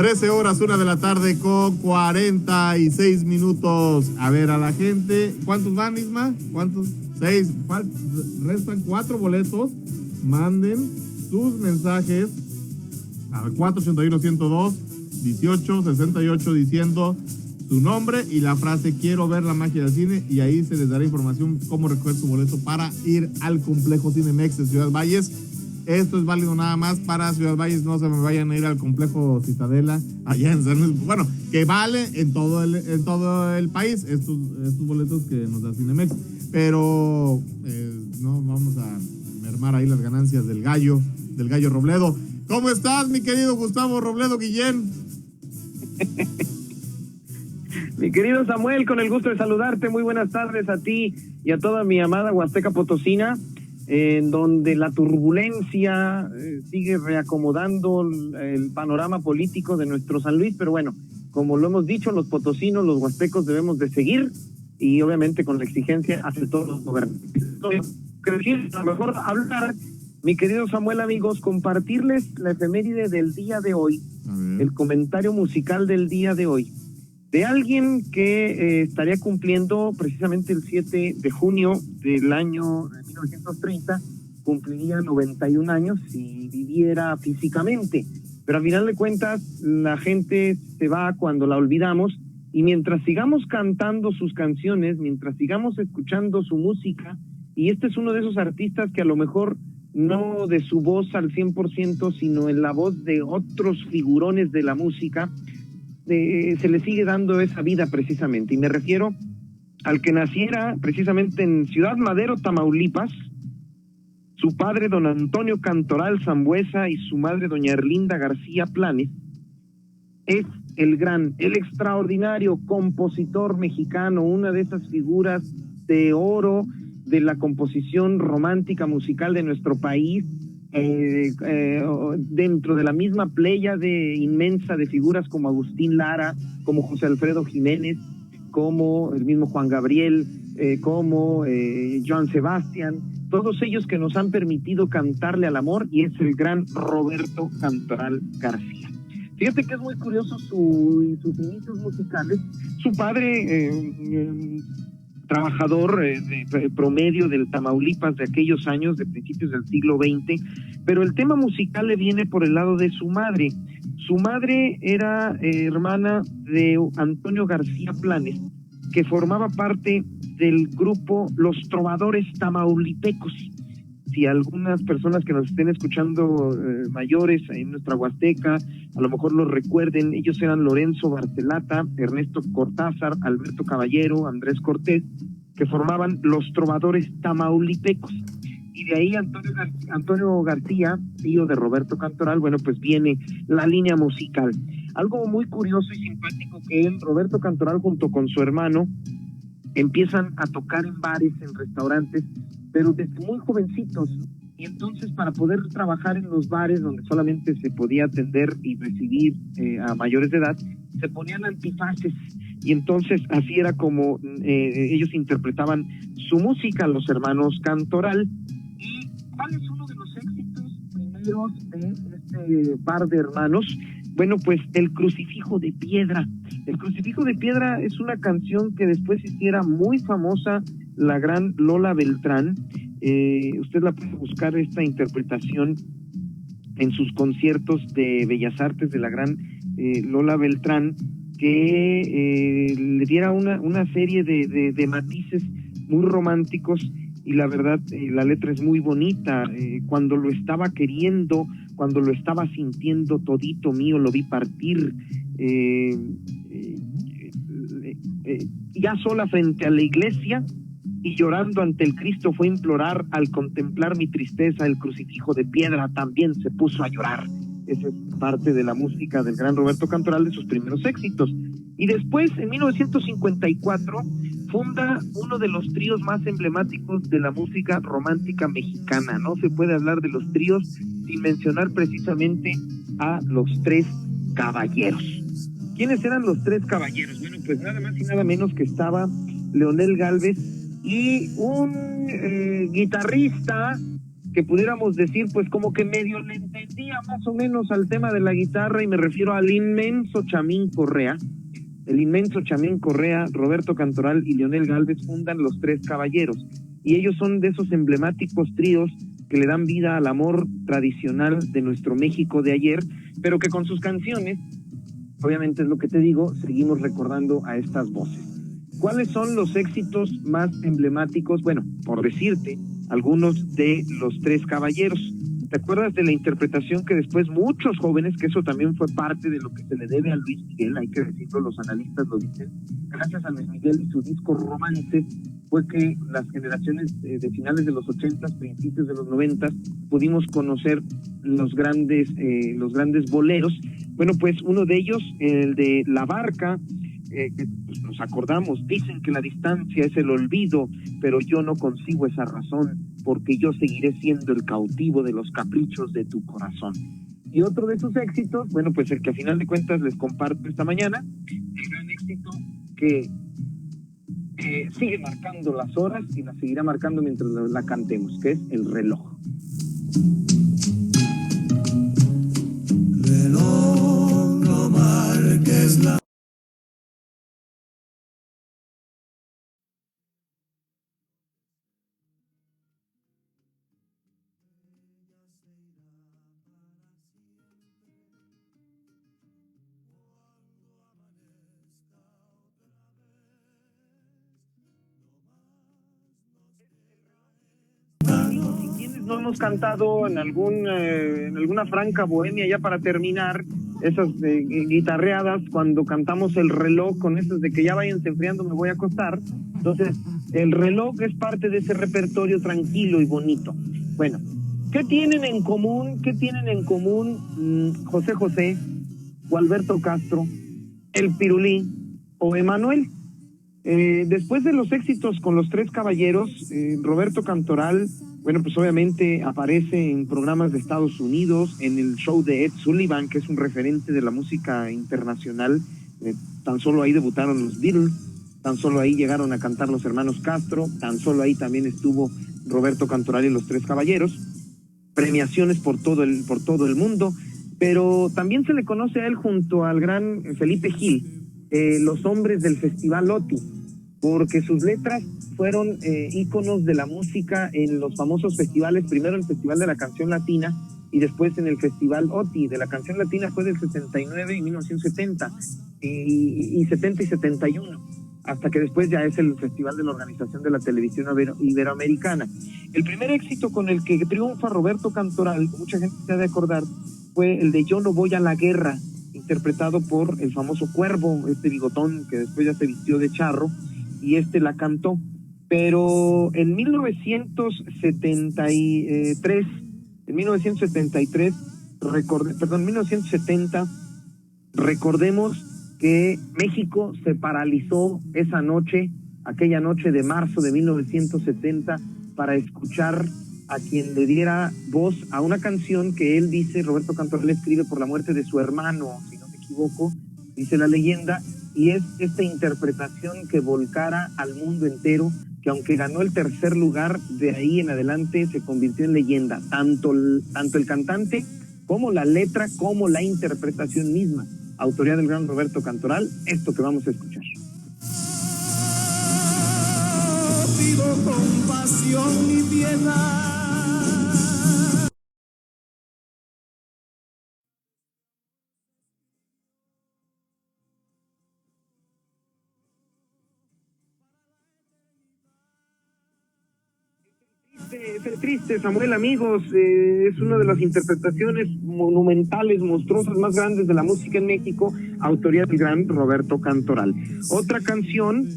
13 horas, 1 de la tarde con 46 minutos. A ver, a la gente, ¿cuántos van, Isma? ¿Cuántos? 6, restan 4 boletos. Manden sus mensajes al 481-102-1868 diciendo su nombre y la frase "quiero ver la magia del cine", y ahí se les dará información cómo recoger su boleto para ir al complejo Cinemex de Ciudad Valles. Esto es válido nada más para Ciudad Valles, no se me vayan a ir al complejo Citadela allá en San Luis. Bueno, que vale en todo el país estos boletos que nos da Cinemex, pero no vamos a mermar ahí las ganancias del gallo Robledo. ¿Cómo estás, mi querido Gustavo Robledo Guillén? Mi querido Samuel, con el gusto de saludarte, muy buenas tardes a ti y a toda mi amada Huasteca Potosina, en donde la turbulencia sigue reacomodando el panorama político de nuestro San Luis, pero bueno, como lo hemos dicho, los potosinos, los huastecos debemos de seguir, y obviamente con la exigencia hacia todos los gobernantes. A lo mejor hablar, mi querido Samuel, amigos, compartirles la efeméride del día de hoy, el comentario musical del día de hoy, de alguien que estaría cumpliendo precisamente el 7 de junio del año 1930, cumpliría 91 años si viviera físicamente. Pero al final de cuentas, la gente se va cuando la olvidamos, y mientras sigamos cantando sus canciones, mientras sigamos escuchando su música, y este es uno de esos artistas que a lo mejor no de su voz al 100%, sino en la voz de otros figurones de la música, se le sigue dando esa vida precisamente, y me refiero al que naciera precisamente en Ciudad Madero, Tamaulipas, su padre don Antonio Cantoral Sambuesa y su madre doña Erlinda García Planes. Es el extraordinario compositor mexicano, una de esas figuras de oro de la composición romántica musical de nuestro país, dentro de la misma pléyade inmensa de figuras como Agustín Lara, como José Alfredo Jiménez, como el mismo Juan Gabriel, como Joan Sebastián, todos ellos que nos han permitido cantarle al amor, y es el gran Roberto Cantoral García. Fíjate que es muy curioso sus inicios musicales. Su padre, trabajador de promedio del Tamaulipas de aquellos años, de principios del siglo XX, pero el tema musical le viene por el lado de su madre. Su madre era hermana de Antonio García Planes, que formaba parte del grupo Los Trovadores Tamaulipecos. Si algunas personas que nos estén escuchando mayores en nuestra Huasteca, a lo mejor los recuerden, ellos eran Lorenzo Barcelata, Ernesto Cortázar, Alberto Caballero, Andrés Cortés, que formaban Los Trovadores Tamaulipecos. Y de ahí Antonio García, tío de Roberto Cantoral, bueno, pues viene la línea musical. Algo muy curioso y simpático que Roberto Cantoral junto con su hermano empiezan a tocar en bares, en restaurantes, pero desde muy jovencitos, y entonces para poder trabajar en los bares donde solamente se podía atender y recibir a mayores de edad, se ponían antifaces, y entonces así era como ellos interpretaban su música, los hermanos Cantoral. ¿Y cuál es uno de los éxitos primeros de este par de hermanos? Bueno, pues El Crucifijo de Piedra. El Crucifijo de Piedra es una canción que después hiciera muy famosa la gran Lola Beltrán. Usted la puede buscar, esta interpretación, en sus conciertos de Bellas Artes de la gran Lola Beltrán, que le diera una serie de matices muy románticos, y la verdad la letra es muy bonita. Cuando lo estaba queriendo, cuando lo estaba sintiendo, todito mío lo vi partir, ya sola frente a la iglesia y llorando ante el Cristo fue a implorar, al contemplar mi tristeza el crucifijo de piedra también se puso a llorar. Esa es parte de la música del gran Roberto Cantoral, de sus primeros éxitos. Y después, en 1954, funda uno de los tríos más emblemáticos de la música romántica mexicana. No se puede hablar de los tríos sin mencionar precisamente a Los Tres Caballeros. ¿Quiénes eran Los Tres Caballeros? Bueno, pues nada más y nada menos que estaba Leonel Gálvez y un guitarrista que pudiéramos decir, pues como que medio le entendía más o menos al tema de la guitarra, y me refiero al inmenso Chamín Correa. El inmenso Chamín Correa, Roberto Cantoral y Leonel Gálvez fundan Los Tres Caballeros, y ellos son de esos emblemáticos tríos que le dan vida al amor tradicional de nuestro México de ayer, pero que con sus canciones, obviamente es lo que te digo, seguimos recordando a estas voces. ¿Cuáles son los éxitos más emblemáticos? Bueno, por decirte, algunos de Los Tres Caballeros. ¿Te acuerdas de la interpretación que después muchos jóvenes, que eso también fue parte de lo que se le debe a Luis Miguel, hay que decirlo, los analistas lo dicen, gracias a Luis Miguel y su disco Romance, fue que las generaciones de finales de los 80, principios de los 90, pudimos conocer los grandes boleros. Bueno, pues uno de ellos, el de La Barca, que pues, nos acordamos, dicen que la distancia es el olvido, pero yo no consigo esa razón, porque yo seguiré siendo el cautivo de los caprichos de tu corazón. Y otro de sus éxitos, bueno, pues el que a final de cuentas les comparto esta mañana, el gran éxito que sigue marcando las horas y la seguirá marcando mientras la cantemos, que es El Reloj. Reloj, no marques la... No hemos cantado en alguna franca bohemia, ya para terminar, esas guitarreadas cuando cantamos El Reloj, con esas de que ya váyanse enfriando, me voy a acostar. Entonces, El Reloj es parte de ese repertorio tranquilo y bonito. Bueno, ¿qué tienen en común? José José, Gualberto Castro, El Pirulí o Emanuel? Después de los éxitos con Los Tres Caballeros, Roberto Cantoral, bueno, pues obviamente aparece en programas de Estados Unidos, en el show de Ed Sullivan, que es un referente de la música internacional. Tan solo ahí debutaron los Beatles, tan solo ahí llegaron a cantar los hermanos Castro, tan solo ahí también estuvo Roberto Cantoral y Los Tres Caballeros. Premiaciones por todo el mundo, pero también se le conoce a él junto al gran Felipe Gil, los hombres del Festival OTI, porque sus letras fueron íconos de la música en los famosos festivales, primero el Festival de la Canción Latina y después en el Festival OTI de la Canción Latina. Fue del 69 y 1970, y 70 y 71, hasta que después ya es el Festival de la Organización de la Televisión Iberoamericana. El primer éxito con el que triunfa Roberto Cantoral, mucha gente se ha de acordar, fue el de Yo no voy a la guerra, interpretado por el famoso Cuervo, este bigotón que después ya se vistió de charro, y la cantó. Pero en 1973, 1970, recordemos que México se paralizó esa noche, aquella noche de marzo de 1970, para escuchar a quien le diera voz a una canción que él dice, Roberto Cantoral escribe por la muerte de su hermano, si no me equivoco, dice la leyenda, y es esta interpretación que volcara al mundo entero, que aunque ganó el tercer lugar, de ahí en adelante se convirtió en leyenda, tanto el cantante como la letra, como la interpretación misma, autoría del gran Roberto Cantoral, esto que vamos a escuchar. Vivo con pasión y piedad. Triste, Samuel, amigos, es una de las interpretaciones monumentales, monstruosas, más grandes de la música en México, autoría del gran Roberto Cantoral. Otra canción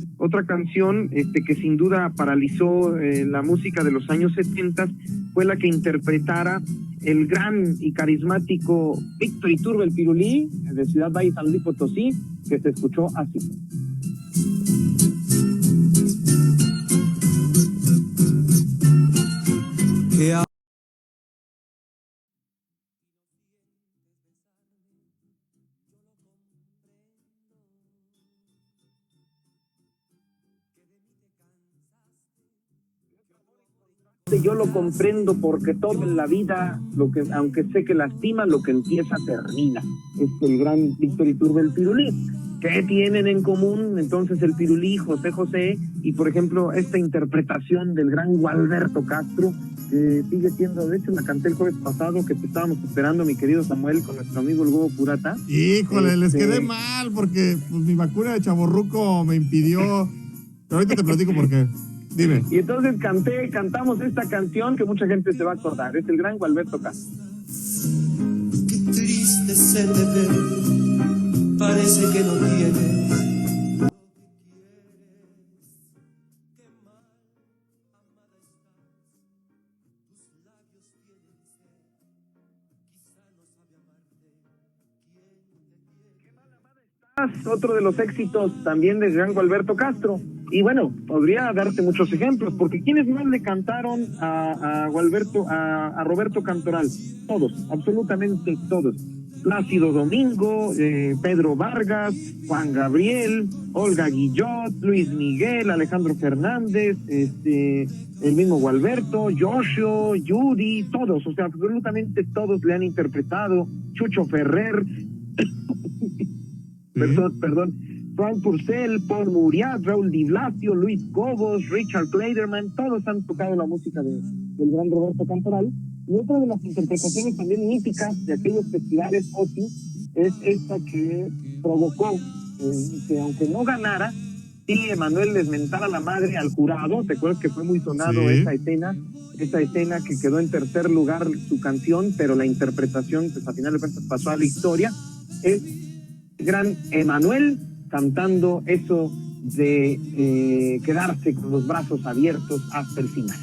que sin duda paralizó la música de los años 70 fue la que interpretara el gran y carismático Víctor Iturbe, el Pirulí, de Ciudad Valle, San Luis Potosí, que se escuchó así. dice, yo lo comprendo porque todo en la vida, aunque sé que lastima, lo que empieza termina. Es el gran Víctor Iturbe, el Pirulí. ¿Qué tienen en común entonces el Pirulí, José José, y por ejemplo esta interpretación del gran Gualberto Castro, que sigue siendo, de hecho la canté el jueves pasado, que te estábamos esperando, mi querido Samuel, con nuestro amigo el Hugo Purata? Híjole, les quedé mal porque pues, mi vacuna de chavorruco me impidió, pero ahorita te platico por qué. Dime. Y entonces cantamos esta canción que mucha gente se va a acordar, es el gran Gualberto Castro. Qué triste se te ve, parece que no tienes. Otro de los éxitos también de gran Gualberto Castro. Y bueno, podría darte muchos ejemplos, porque ¿quiénes más le cantaron a Roberto Cantoral? Todos, absolutamente todos. Plácido Domingo, Pedro Vargas, Juan Gabriel, Olga Guillot, Luis Miguel, Alejandro Fernández, el mismo Gualberto, Yoshio, Judy, todos, o sea, absolutamente todos le han interpretado. Chucho Ferrer, perdón, Frank Purcell, Paul Muriat, Raúl Di Blasio, Luis Cobos, Richard Clayderman, todos han tocado la música del gran Roberto Cantoral. Y otra de las interpretaciones también míticas de aquellos festivales OTI es esta que provocó que aunque no ganara, sí, Emanuel les mentara la madre al jurado. ¿Te acuerdas que fue muy sonado esa escena que quedó en tercer lugar su canción, pero la interpretación, pues a final de cuentas pasó a la historia? Es gran Emanuel cantando eso de quedarse con los brazos abiertos hasta el final.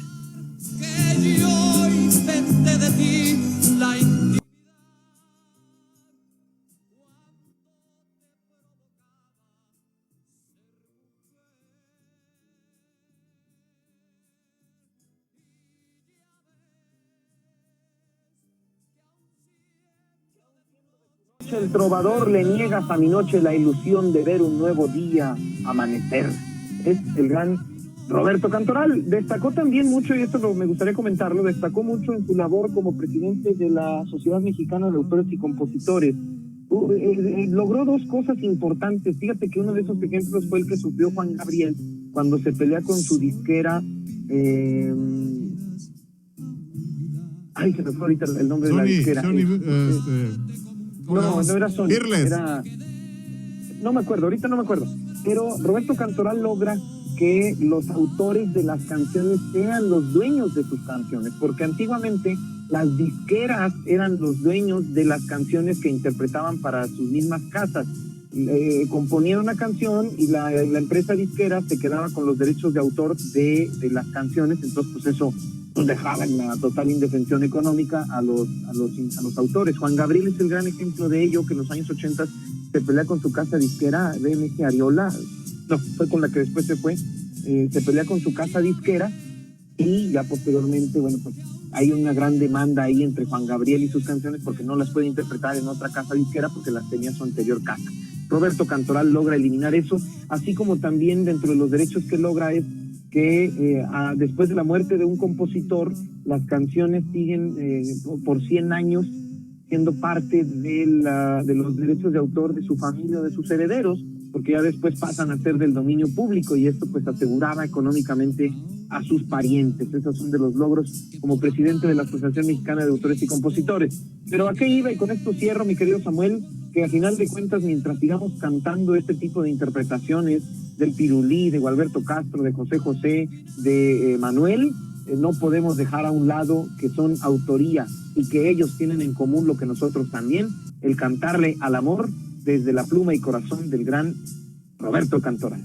Que yo inventé de ti la intimidad. El trovador le niegas a mi noche la ilusión de ver un nuevo día amanecer. Es el gran Roberto Cantoral. Destacó también mucho, y esto me gustaría comentarlo, destacó mucho en su labor como presidente de la Sociedad Mexicana de Autores y Compositores. Logró dos cosas importantes. Fíjate que uno de esos ejemplos fue el que sufrió Juan Gabriel cuando se pelea con su disquera. Se me fue ahorita el nombre de la disquera. No era Sony, no me acuerdo, ahorita no me acuerdo, pero Roberto Cantoral logra que los autores de las canciones sean los dueños de sus canciones, porque antiguamente las disqueras eran los dueños de las canciones que interpretaban para sus mismas casas. Componían una canción y la empresa disquera se quedaba con los derechos de autor de las canciones, entonces pues eso nos dejaba en la total indefensión económica a los autores. Juan Gabriel es el gran ejemplo de ello, que en los años 80 se pelea con su casa disquera, BMG Ariola, no, fue con la que después se fue, se pelea con su casa disquera, y ya posteriormente, bueno, pues hay una gran demanda ahí entre Juan Gabriel y sus canciones porque no las puede interpretar en otra casa disquera porque las tenía su anterior casa. Roberto Cantoral logra eliminar eso, así como también dentro de los derechos que logra es que después de la muerte de un compositor, las canciones siguen por 100 años siendo parte de los derechos de autor de su familia o de sus herederos, porque ya después pasan a ser del dominio público, y esto pues aseguraba económicamente a sus parientes. Esos son de los logros como presidente de la Asociación Mexicana de Autores y Compositores. Pero ¿a qué iba? Y con esto cierro, mi querido Samuel, que a final de cuentas, mientras sigamos cantando este tipo de interpretaciones del Pirulí, de Gualberto Castro, de José José, de Manuel, no podemos dejar a un lado que son autoría y que ellos tienen en común lo que nosotros también, el cantarle al amor desde la pluma y corazón del gran Roberto Cantoral.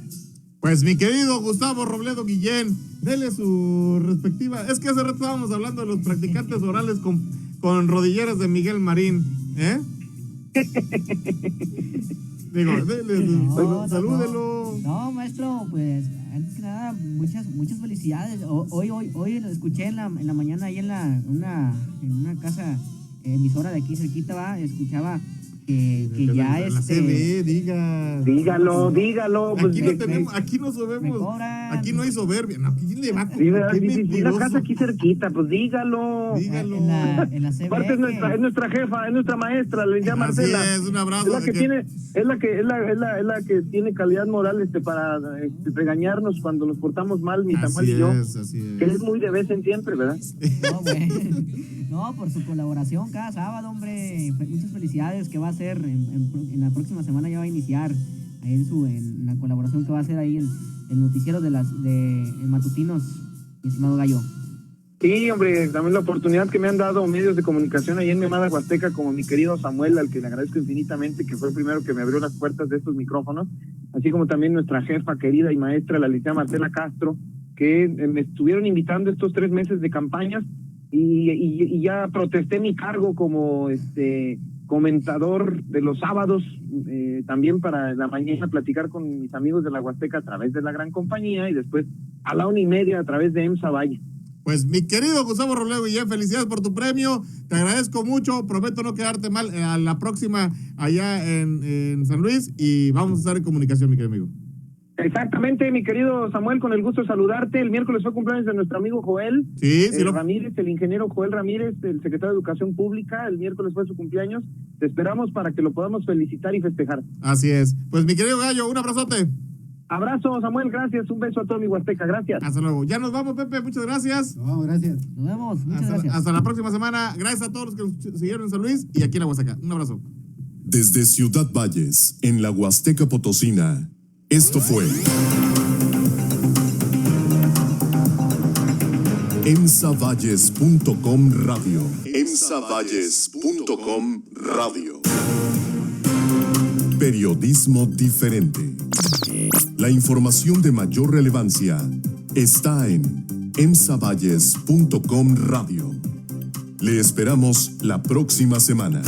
Pues mi querido Gustavo Robledo Guillén, dele su respectiva. Es que hace rato estábamos hablando de los practicantes orales con rodilleras de Miguel Marín, ¿eh? Digo, salúdelo. No, maestro, pues antes que nada, muchas felicidades. Hoy lo escuché en la mañana ahí en una casa emisora de aquí cerquita, escuchaba que ya La CB, diga. Dígalo. Pues, Aquí no tenemos, aquí no sabemos, aquí no hay soberbia. No, ¿quién le va a sí, ¿verdad? qué Sí, la mentiroso? casa aquí cerquita, pues dígalo. Dígalo. En la CB. Aparte es nuestra jefa, es nuestra maestra, le llama Así Marcela. es, un abrazo. Es la que tiene calidad moral para regañarnos cuando nos portamos mal, mi Samuel y yo. Así Que es. es muy de vez en siempre, ¿verdad? No, güey. No, por su colaboración cada sábado, hombre. Muchas felicidades que va a hacer en la próxima semana, ya va a iniciar ahí en la colaboración que va a hacer ahí el noticiero de matutinos, mi estimado Gallo. Sí, hombre, también la oportunidad que me han dado medios de comunicación ahí en mi amada Huasteca, como mi querido Samuel, al que le agradezco infinitamente, que fue el primero que me abrió las puertas de estos micrófonos, así como también nuestra jefa querida y maestra, la licenciada Marcela Castro, que me estuvieron invitando estos 3 meses de campañas y ya protesté mi cargo como comentador de los sábados, también para la mañana platicar con mis amigos de la Huasteca a través de la gran compañía y después a la 1:30 a través de EMSA Valle. Pues mi querido Gustavo Robledo Guillén, felicidades por tu premio, te agradezco mucho, prometo no quedarte mal a la próxima allá en San Luis y vamos a estar en comunicación, mi querido amigo. Exactamente, mi querido Samuel, con el gusto de saludarte. El miércoles fue cumpleaños de nuestro amigo Joel Ramírez, el ingeniero Joel Ramírez, el secretario de Educación Pública. El miércoles fue su cumpleaños. Te esperamos para que lo podamos felicitar y festejar. Así es. Pues mi querido Gallo, un abrazote. Abrazo, Samuel, gracias. Un beso a todo mi Huasteca, gracias. Hasta luego. Ya nos vamos, Pepe, muchas gracias. No, gracias. Nos vemos, muchas gracias. Hasta la próxima semana. Gracias a todos los que nos siguieron en San Luis y aquí en la Huasteca. Un abrazo. Desde Ciudad Valles, en la Huasteca Potosina, esto fue emsavalles.com Radio. emsavalles.com Radio. Periodismo diferente. La información de mayor relevancia está en emsavalles.com Radio. Le esperamos la próxima semana.